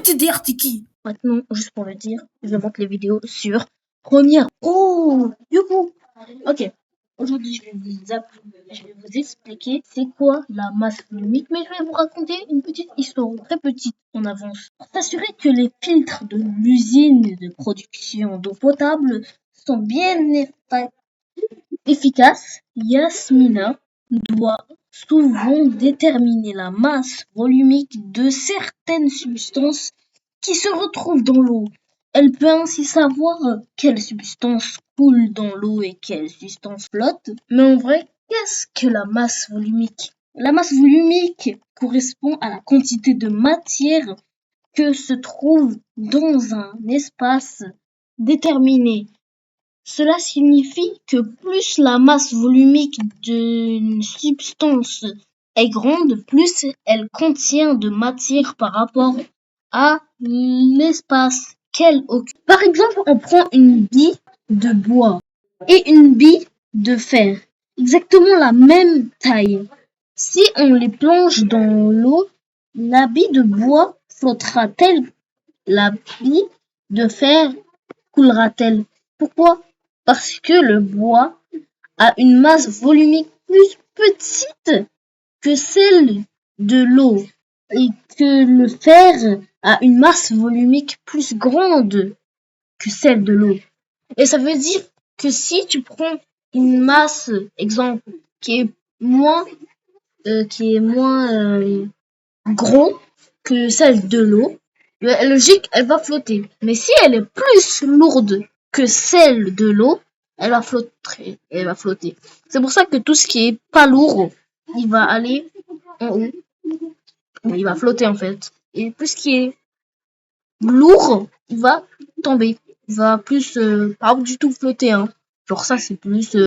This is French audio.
TDR, t'es qui? Maintenant, juste pour le dire, je monte les vidéos sur Premiere. Oh, youhou. Ok. Aujourd'hui, je vais vous expliquer c'est quoi la masse volumique, mais je vais vous raconter une petite histoire, très petite, en avance. Pour s'assurer que les filtres de l'usine de production d'eau potable sont bien efficaces, Yasmina doit souvent déterminer la masse volumique de certaines substances qui se retrouvent dans l'eau. Elle peut ainsi savoir quelle substance coule dans l'eau et quelle substance flotte. Mais en vrai, qu'est-ce que la masse volumique? La masse volumique correspond à la quantité de matière que se trouve dans un espace déterminé. Cela signifie que plus la masse volumique d'une substance est grande, plus elle contient de matière par rapport à l'espace qu'elle occupe. Par exemple, on prend une bille de bois et une bille de fer, exactement la même taille. Si on les plonge dans l'eau, la bille de bois flottera-t-elle? La bille de fer coulera-t-elle? Pourquoi? Parce que le bois a une masse volumique plus petite que celle de l'eau et que le fer a une masse volumique plus grande que celle de l'eau. Et ça veut dire que si tu prends une masse, exemple, qui est moins gros que celle de l'eau, la logique, elle va flotter. Mais si elle est plus lourde que celle de l'eau, elle va flotter. C'est pour ça que tout ce qui est pas lourd, il va aller en haut. Il va flotter en fait. Et tout ce qui est lourd, il va tomber. Il va plus pas du tout flotter. Hein. Genre ça, c'est plus